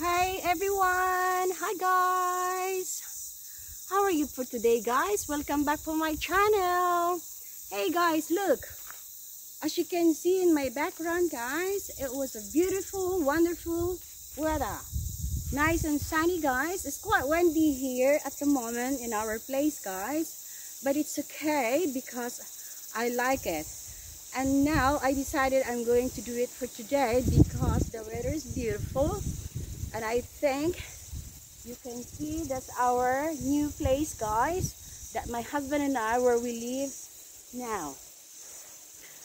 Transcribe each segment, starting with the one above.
Hi everyone! Hi guys! How are you for today guys? Welcome back for my channel! Hey guys, look! As you can see in my background guys, it was a beautiful, wonderful weather. Nice and sunny guys. It's quite windy here at the moment in our place guys. But it's okay because I like it. And now I decided I'm going to do it for today because the weather is beautiful. And I think you can see that's our new place guys, that my husband and I where we live now.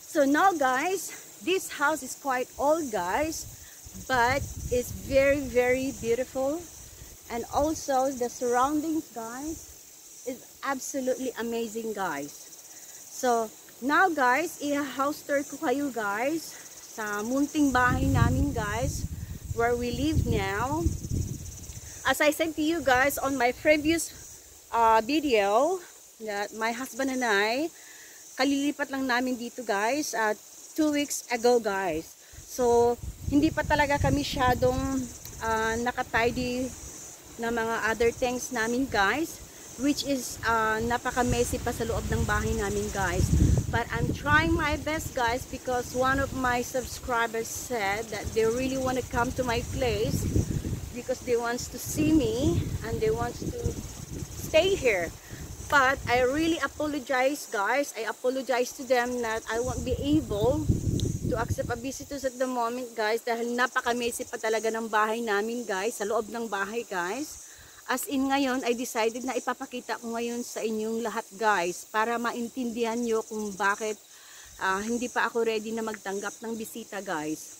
So now guys, this house is quite old guys, but it's very beautiful, and also the surroundings guys is absolutely amazing guys. So now guys, i-house tour ko kayo guys sa munting bahay namin guys where we live now. As I said to you guys on my previous video, that my husband and I, kalilipat lang namin dito guys 2 weeks ago guys. So hindi pa talaga kami syadong nakatidy na mga other things namin guys, which is napaka-messy pa sa loob ng bahay namin guys. But I'm trying my best guys because one of my subscribers said that they really want to come to my place because they want to see me and they want to stay here. But I really apologize guys. I apologize to them that I won't be able to accept a visitors at the moment guys dahil napaka-messy pa talaga ng bahay namin guys, sa loob ng bahay guys. As in ngayon, I decided na ipapakita ko ngayon sa inyong lahat guys para maintindihan nyo kung bakit hindi pa ako ready na magtanggap ng bisita guys.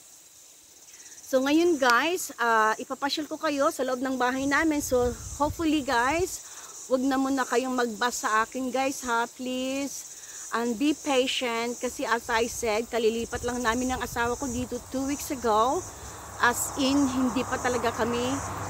So ngayon guys, ipapasyal ko kayo sa loob ng bahay namin. So hopefully guys, wag na muna kayong magbas sa akin guys ha, please. And be patient kasi as I said, kalilipat lang namin ng asawa ko dito 2 weeks ago. As in, hindi pa talaga kami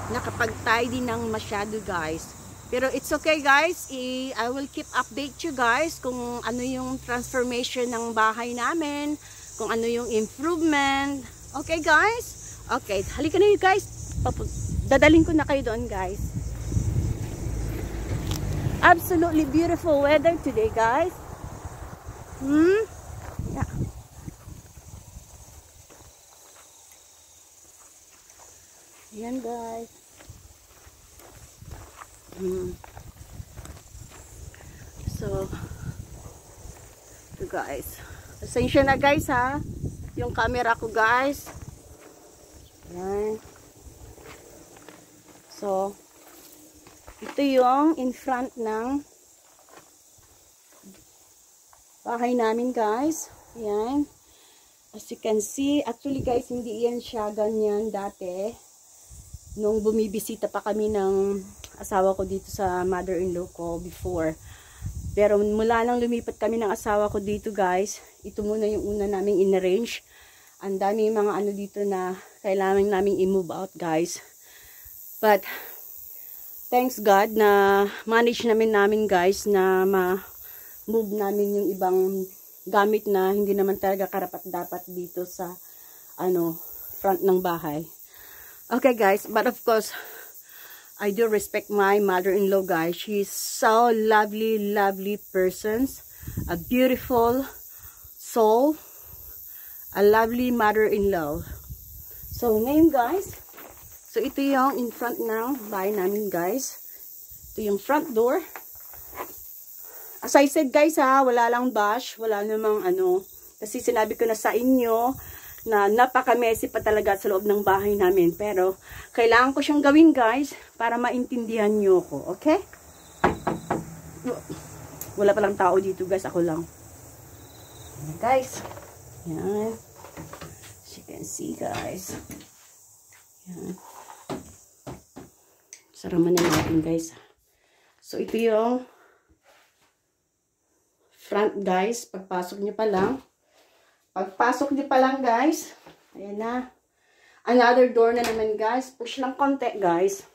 nakapag-tidy ng masyado guys. Pero it's okay guys, I will keep update you guys kung ano yung transformation ng bahay namin, kung ano yung improvement. Okay guys? Okay, halika na you guys. Dadaling ko na kayo doon guys. Absolutely beautiful weather today guys. Yeah. Ayan guys. So guys, pasensya na guys ha, yung camera ko guys. Ayan. So ito yung in front ng bahay namin guys. Ayan. As you can see, actually guys, hindi yan siya ganyan dati. Nung bumibisita pa kami ng asawa ko dito sa mother-in-law ko before. Pero mula lang lumipat kami ng asawa ko dito guys, ito muna yung una naming in-arrange. Ang dami mga ano dito na kailangan naming i-move out guys. But thanks God na manage namin guys na ma-move namin yung ibang gamit na hindi naman talaga karapat-dapat dito sa front ng bahay. Okay guys, but of course, I do respect my mother-in-law guys. She's so lovely person. A beautiful soul. A lovely mother-in-law. So ngayon guys, so ito yung in front ng bahay namin guys. Ito yung front door. As I said guys ha, wala lang bash, wala namang kasi sinabi ko na sa inyo na napaka-messy pa talaga sa loob ng bahay namin. Pero, kailangan ko siyang gawin guys, para maintindihan nyo ko. Okay? Wala palang tao dito guys, ako lang. Ayan, guys. Ayan. As you can see guys. Ayan. Saraman na natin guys. So, ito yung front guys. Pagpasok nyo pa lang. Pagpasok nyo pa lang guys, ayan na. Another door na naman guys. Push lang konti guys.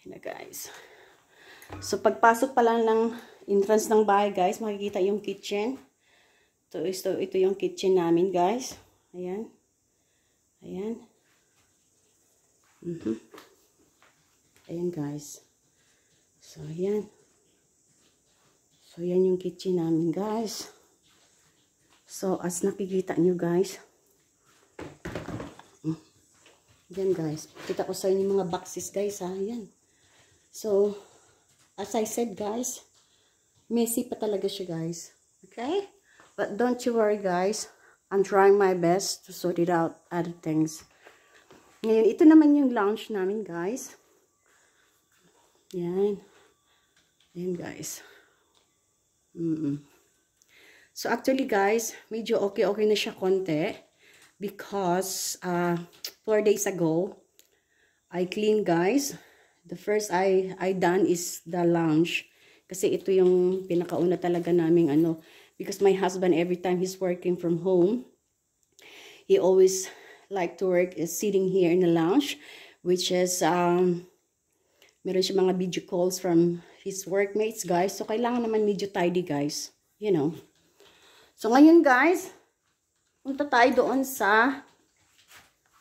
Ayan na guys. So pagpasok pa lang ng entrance ng bahay guys, makikita yung kitchen. Ito yung kitchen namin guys. Ayan. Ayan. Ayan guys. So, ayan. So, yan yung kitchen namin guys. So, as nakikita nyo guys. Yan guys. Kita ko sa inyo mga boxes guys ha. Ayan. So, as I said guys, messy pa talaga siya guys. Okay? But don't you worry guys. I'm trying my best to sort it out other things. Ngayon, ito naman yung lounge namin guys. Yan. Yan guys. So actually guys, medyo okay na siya konti. Because 4 days ago, I cleaned guys. The first I done is the lounge. Kasi ito yung pinakauna talaga naming ano. Because my husband, every time he's working from home, he always like to work is sitting here in the lounge. Which is, meron siya mga video calls from his workmates guys. So kailangan naman medyo tidy guys. You know. So ngayon guys, punta tayo doon sa,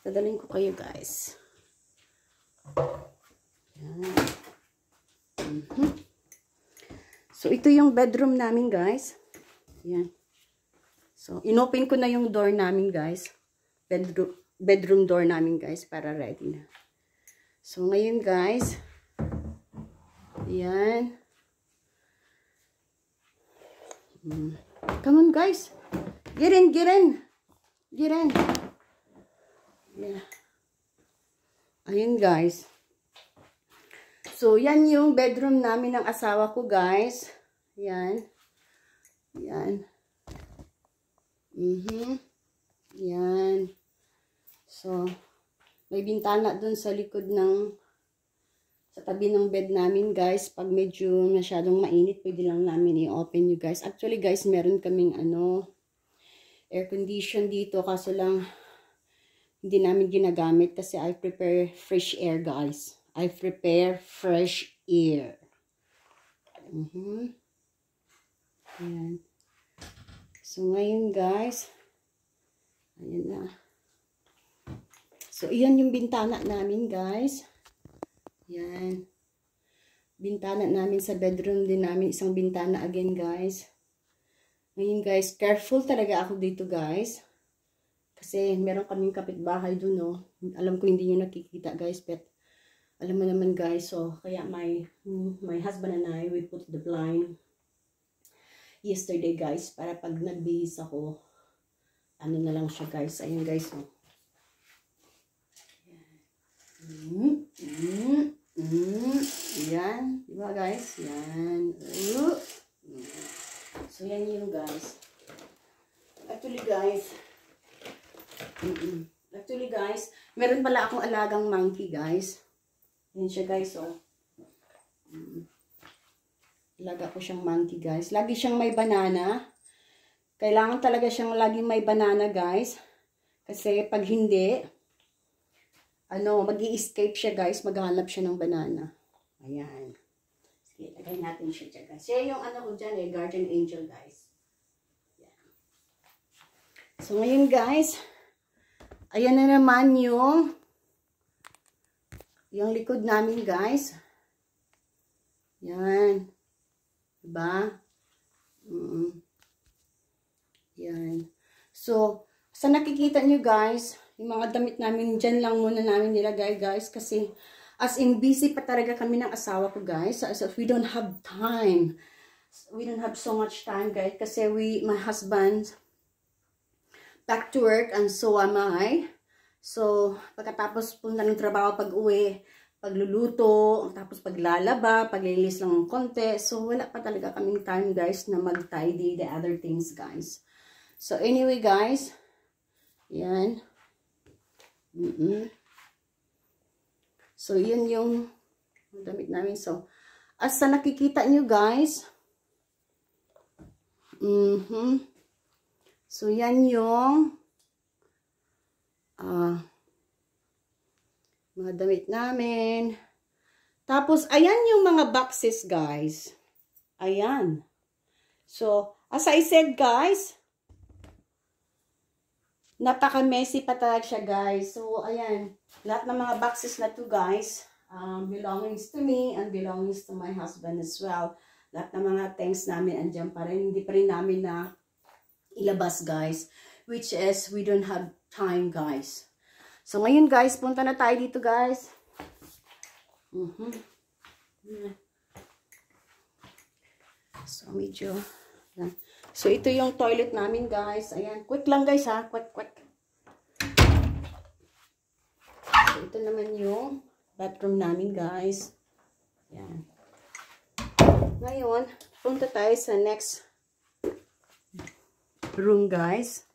dadalhin ko kayo guys. Yan. So ito yung bedroom namin guys. Yan. So inopen ko na yung door namin guys. Bedroom door namin guys para ready na. So ngayon guys, yan. Come on guys. Get in. Yeah. Ayun guys. So yan yung bedroom namin ng asawa ko guys. Yan. Yan. Yan. So may bintana dun sa likod ng sa tabi ng bed namin guys. Pag medyo masyadong mainit, pwede lang namin i-open you guys. Actually guys, meron kaming ano, air condition dito. Kaso lang, hindi namin ginagamit kasi I prepare fresh air guys. I prepare fresh air. Ayan. So ngayon guys, ayan na. So iyan yung bintana namin guys. Yan. Bintana namin sa bedroom din namin. Isang bintana again guys. Ngayon guys, careful talaga ako dito guys. Kasi meron kaming kapitbahay dun no. Alam ko hindi nyo nakikita guys. But alam mo naman guys. So kaya my husband and I, we put the blind yesterday guys. Para pag nagbihis ako, ano na lang siya guys. Ayun guys. So. Yan. Diba guys? Yan. So yan yung guys. Actually guys, meron pala akong alagang monkey guys. Yan siya guys oh. Alaga ko siyang monkey guys. Lagi siyang may banana. Kailangan talaga siyang laging may banana guys. Kasi pag hindi, ano, mag-i-escape siya guys, maghahanap siya ng banana. Ayan. Sige, lagay natin siya dyan guys. Siya yung ano ko dyan eh, guardian angel guys. Ayan. So ngayon guys, ayan na naman yung likod namin guys. Yan. Diba? Yan. So, sa nakikita nyo guys, yung mga damit namin, dyan lang muna namin nilagay guys. Kasi, as in busy pa talaga kami ng asawa ko guys. So, we don't have time. We don't have so much time guys. Kasi my husband, back to work and so am I. So, pagkatapos punta ng trabaho pag uwi, pagluluto, tapos paglalaba, paglilis lang ng konti. So, wala pa talaga kaming time guys na mag-tidy the other things guys. So, anyway guys, yan. So, yun yung damit namin. So, as sa nakikita nyo guys, so, yan yung mga damit namin. Tapos, ayan yung mga boxes guys. Ayan. So, as I said guys, Napaka-messy pa talaga siya, guys. So, ayan. Lahat ng mga boxes na to, guys, belongings to me and belongings to my husband as well. Lahat ng mga things namin andyan pa rin. Hindi pa rin namin na ilabas, guys. Which is, we don't have time, guys. So, ngayon, guys, punta na tayo dito, guys. So, medyo... So, ito yung toilet namin, guys. Ayan. Quick lang, guys, ha. Quick, quick. So, ito naman yung bathroom namin, guys. Ayan. Ngayon, punta tayo sa next room, guys.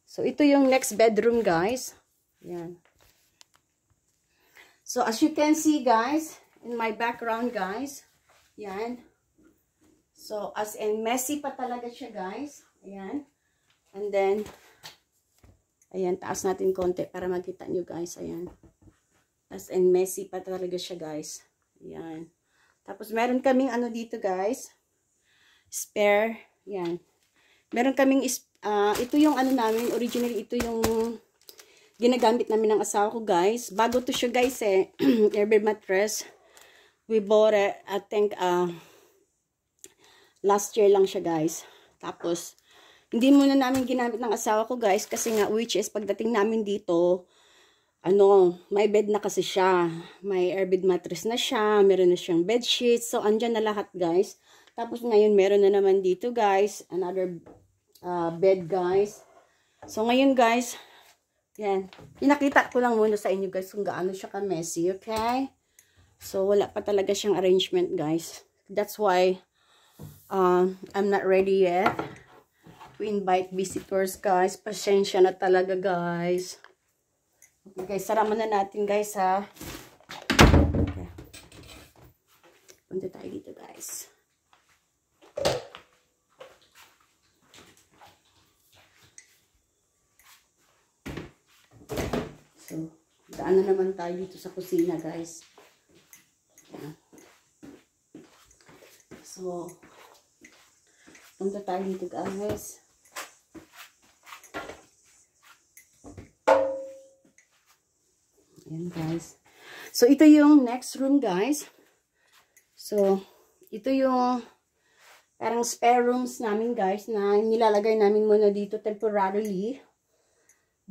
So, ito yung next bedroom, guys. Ayan. So, as you can see, guys, in my background, guys. Ayan. So, as in, messy pa talaga siya, guys. Ayan. And then, ayan, taas natin konti para makita nyo, guys. Ayan. As in, messy pa talaga siya, guys. Ayan. Tapos, meron kaming ano dito, guys. Spare. Ayan. Meron kaming, ito yung ano namin, originally, ito yung ginagamit namin ng asawa ko, guys. Bago to siya, guys, eh. Airbed mattress. We bought it, I think, last year lang siya, guys. Tapos, hindi muna namin ginamit ng asawa ko, guys. Kasi nga, which is, pagdating namin dito, ano, may bed na kasi siya. May airbed mattress na siya. Meron na siyang bed sheets. So, andyan na lahat, guys. Tapos, ngayon, meron na naman dito, guys. Another bed, guys. So, ngayon, guys, yan. Pinakita ko lang muna sa inyo, guys, kung gaano siya ka-messy, okay? So, wala pa talaga siyang arrangement, guys. That's why, I'm not ready yet. We invite visitors, guys. Pasensya na talaga, guys. Okay, guys. Saraman na natin, guys, ha. Okay. Punta tayo dito, guys. So, daan na naman tayo dito sa kusina, guys. Yeah. So, punta tayo dito, guys. Ayan, guys. So, ito yung next room, guys. So, ito yung parang spare rooms namin, guys, na nilalagay namin muna dito temporarily.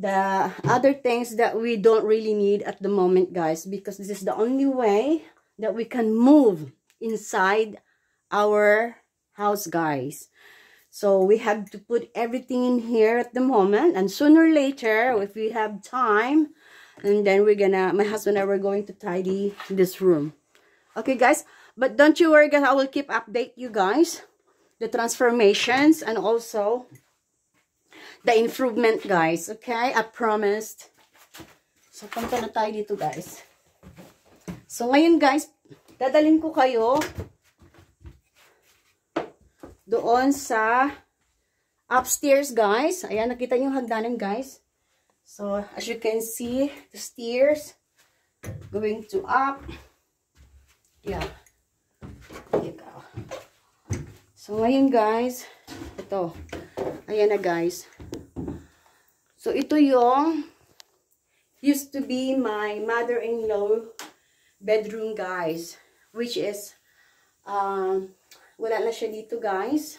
The other things that we don't really need at the moment, guys, because this is the only way that we can move inside our house, guys. So we have to put everything in here at the moment, and sooner or later, if we have time, and then my husband and I were going to tidy this room. Okay, guys, but don't you worry, guys, I will keep update you guys the transformations and also the improvement, guys. Okay, I promised. So punta na tayo dito, guys. So ngayon, guys, dadalhin ko kayo doon sa upstairs, guys. Ayan, nakita niyo yung hagdanan, guys. So, as you can see, the stairs going to up. Yeah. There you go. So, ngayon, guys, ito. Ayan na, guys. So, ito yung used to be my mother-in-law bedroom, guys. Which is, wala na siya dito, guys.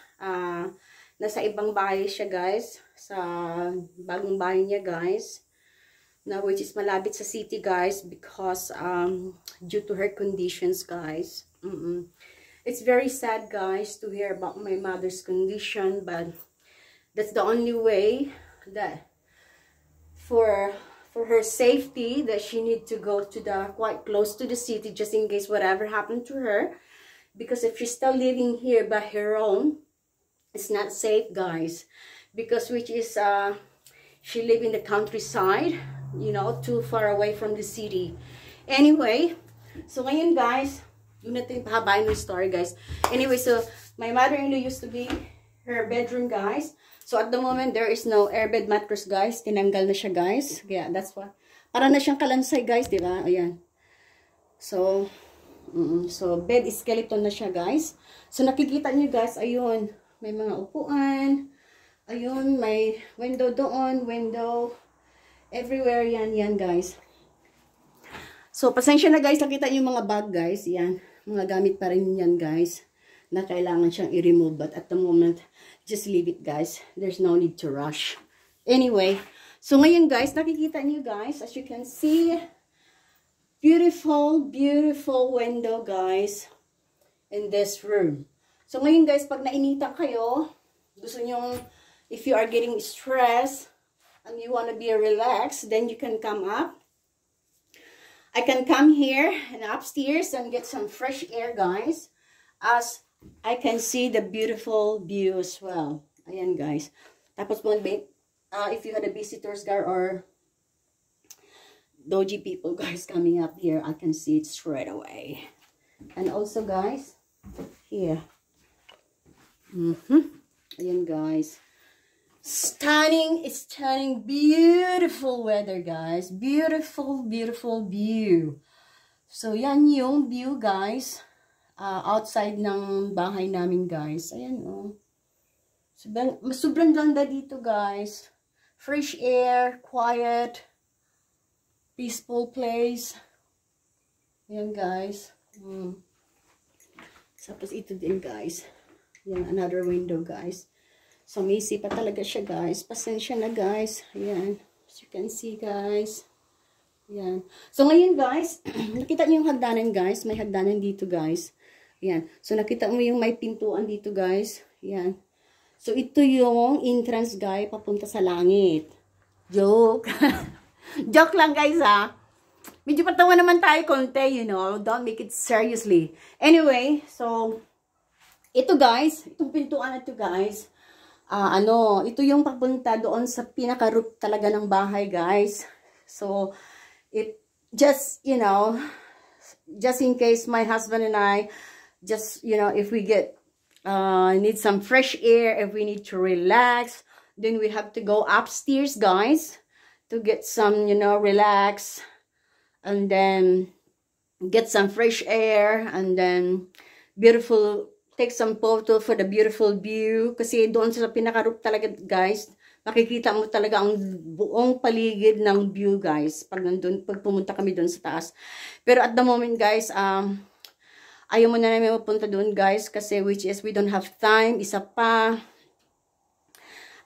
Nasa ibang bahay siya, guys. Sa bagong bahay niya, guys. Na which is malapit sa city, guys. Because due to her conditions, guys. It's very sad, guys, to hear about my mother's condition. But that's the only way that for her safety, that she need to go to quite close to the city, just in case whatever happened to her. Because if she's still living here by her own, it's not safe, guys. Because which is, she live in the countryside, you know, too far away from the city. Anyway, so ngayon, guys, doon natin pahabain ng story, guys. Anyway, so my mother-in-law used to be her bedroom, guys. So at the moment, there is no airbed mattress, guys. Tinanggal na siya, guys. Kaya that's why. Para na siyang kalansay, guys, di ba? Ayan. So, so bed skeleton na siya, guys. So nakikita niyo, guys, ayun, may mga upuan. Ayun, may window doon, window. Everywhere yan guys. So, pasensya na guys, nakita niyo yung mga bag guys. Yan, mga gamit pa rin yan guys. Na kailangan siyang i-remove. But at the moment, just leave it guys. There's no need to rush. Anyway, so ngayon guys, nakikita niyo guys, as you can see, beautiful, beautiful window guys in this room. So ngayon guys, pag nainitan kayo, gusto niyo, if you are getting stressed and you want to be relaxed, then you can come up. I can come here and upstairs and get some fresh air guys, as I can see the beautiful view as well. Ayan guys. Tapos if you had a visitors guys or doji people guys coming up here, I can see it straight away. And also guys, here. Ayan guys. Stunning, beautiful weather guys. Beautiful, beautiful view. So yan yung view guys. Outside ng bahay namin guys. Ayan oh. Sobrang ganda dito guys. Fresh air, quiet, peaceful place. Ayan guys. Tapos ito din guys. Ayan, another window guys. So, messy pa talaga siya, guys. Pasensya na, guys. Ayan. As you can see, guys. Ayan. So, ngayon, guys, nakita niyo yung hagdanan, guys. May hagdanan dito, guys. Ayan. So, nakita mo yung may pintuan dito, guys. Ayan. So, ito yung entrance, guys, papunta sa langit. Joke. Joke lang, guys, ha. Medyo patawa naman tayo konti, you know. Don't make it seriously. Anyway, so, ito, guys. Itong pintuan na ito, guys. Ito yung papunta doon sa pinaka-roof talaga ng bahay, guys. So, it just, you know, just in case my husband and I, just, you know, if we get, need some fresh air, if we need to relax, then we have to go upstairs, guys, to get some, you know, relax, and then get some fresh air, and then beautiful, take some photo for the beautiful view. Kasi doon sa pinaka-roof talaga, guys, makikita mo talaga ang buong paligid ng view, guys. Pag pumunta kami doon sa taas. Pero at the moment, guys, ayaw mo na namin mapunta doon, guys. Kasi which is, we don't have time. Isa pa,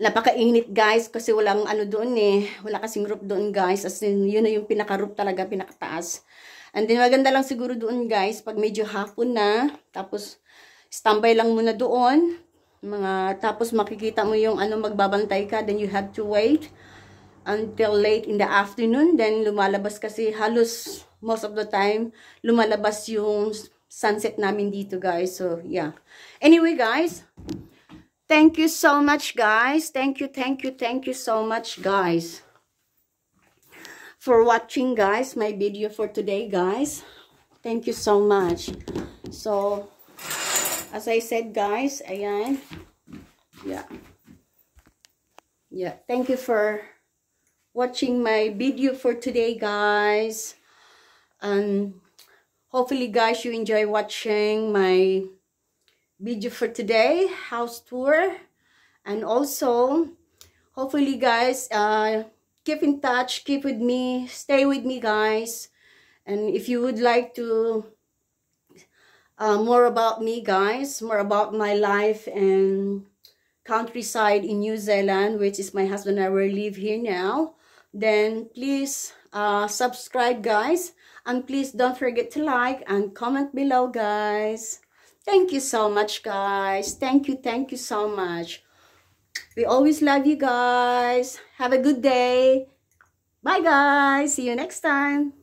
napakainit, guys. Kasi walang ano doon eh. Wala kasing roof doon, guys. As in, yun na yung pinaka-roof talaga, pinakataas. And then, maganda lang siguro doon, guys, pag medyo hapon na. Tapos, standby lang muna doon. Tapos makikita mo yung magbabantay ka. Then you have to wait until late in the afternoon. Then lumalabas kasi halos most of the time lumalabas yung sunset namin dito, guys. So yeah. Anyway, guys. Thank you so much, guys. Thank you so much, guys, for watching, guys, my video for today, guys. Thank you so much. So, as I said, guys, ayan. Yeah. Thank you for watching my video for today, guys. And hopefully, guys, you enjoy watching my video for today, house tour. And also, hopefully, guys, keep in touch, keep with me, stay with me, guys. And if you would like to more about me, guys, more about my life and countryside in New Zealand, which is my husband and I will live here now, then please subscribe, guys, and please don't forget to like and comment below, guys. Thank you so much, guys. Thank you so much. We always love you, guys. Have a good day. Bye, guys. See you next time.